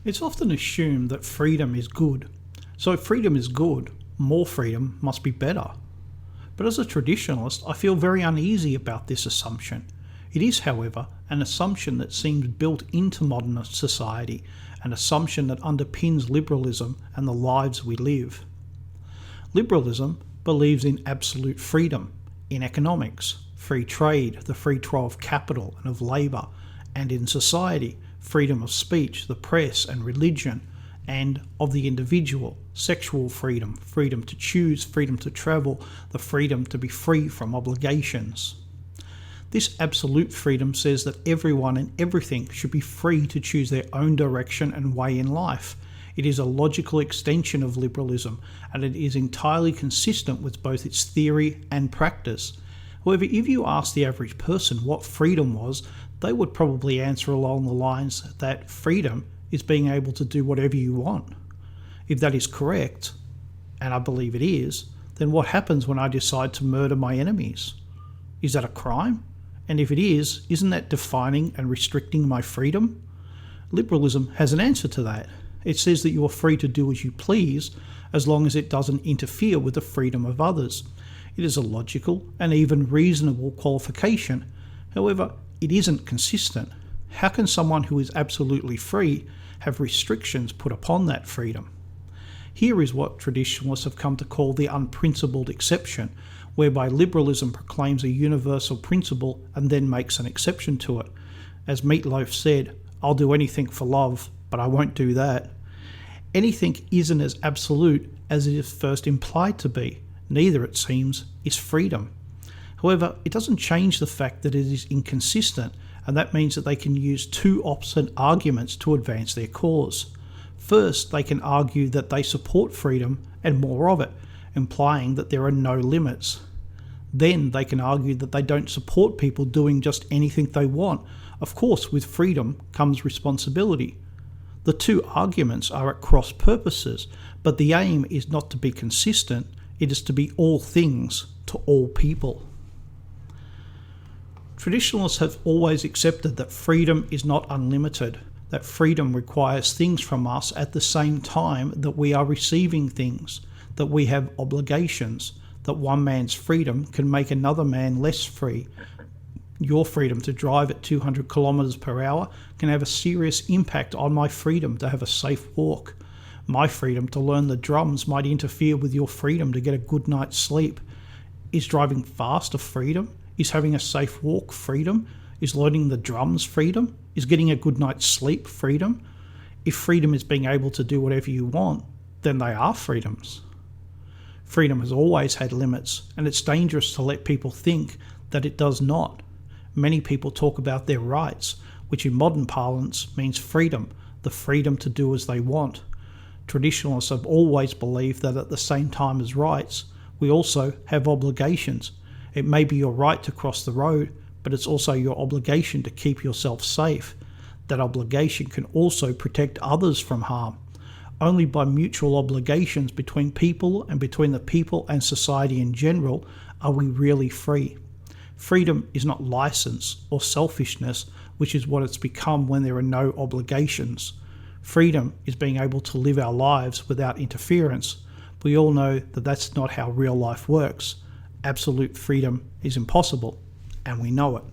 It's often assumed that freedom is good. So if freedom is good, more freedom must be better. But as a traditionalist, I feel very uneasy about this assumption. It is, however, an assumption that seems built into modern society, an assumption that underpins liberalism and the lives we live. Liberalism believes in absolute freedom, in economics, free trade, the free flow of capital and of labour, and in society, freedom of speech, the press and religion, and of the individual, sexual freedom, freedom to choose, freedom to travel, the freedom to be free from obligations. This absolute freedom says that everyone and everything should be free to choose their own direction and way in life. It is a logical extension of liberalism, and it is entirely consistent with both its theory and practice. However, if you ask the average person what freedom was, they would probably answer along the lines that freedom is being able to do whatever you want. If that is correct, and I believe it is, then what happens when I decide to murder my enemies? Is that a crime? And if it is, isn't that defining and restricting my freedom? Liberalism has an answer to that. It says that you are free to do as you please, as long as it doesn't interfere with the freedom of others. It is a logical and even reasonable qualification. However, it isn't consistent. How can someone who is absolutely free have restrictions put upon that freedom? Here is what traditionalists have come to call the unprincipled exception, whereby liberalism proclaims a universal principle and then makes an exception to it. As Meat Loaf said, "I'll do anything for love, but I won't do that." Anything isn't as absolute as it is first implied to be. Neither, it seems, is freedom. However, it doesn't change the fact that it is inconsistent, and that means that they can use two opposite arguments to advance their cause. First, they can argue that they support freedom and more of it, implying that there are no limits. Then they can argue that they don't support people doing just anything they want. Of course, with freedom comes responsibility. The two arguments are at cross purposes, but the aim is not to be consistent, it is to be all things to all people. Traditionalists have always accepted that freedom is not unlimited, that freedom requires things from us at the same time that we are receiving things, that we have obligations, that one man's freedom can make another man less free. Your freedom to drive at 200 kilometers per hour can have a serious impact on my freedom to have a safe walk. My freedom to learn the drums might interfere with your freedom to get a good night's sleep. Is driving fast a freedom? Is having a safe walk freedom? Is learning the drums freedom? Is getting a good night's sleep freedom? If freedom is being able to do whatever you want, then they are freedoms. Freedom has always had limits, and it's dangerous to let people think that it does not. Many people talk about their rights, which in modern parlance means freedom, the freedom to do as they want. Traditionalists have always believed that at the same time as rights, we also have obligations. It may be your right to cross the road, but it's also your obligation to keep yourself safe. That obligation can also protect others from harm. Only by mutual obligations between people and between the people and society in general are we really free. Freedom is not license or selfishness, which is what it's become when there are no obligations. Freedom is being able to live our lives without interference. We all know that that's not how real life works. Absolute freedom is impossible, and we know it.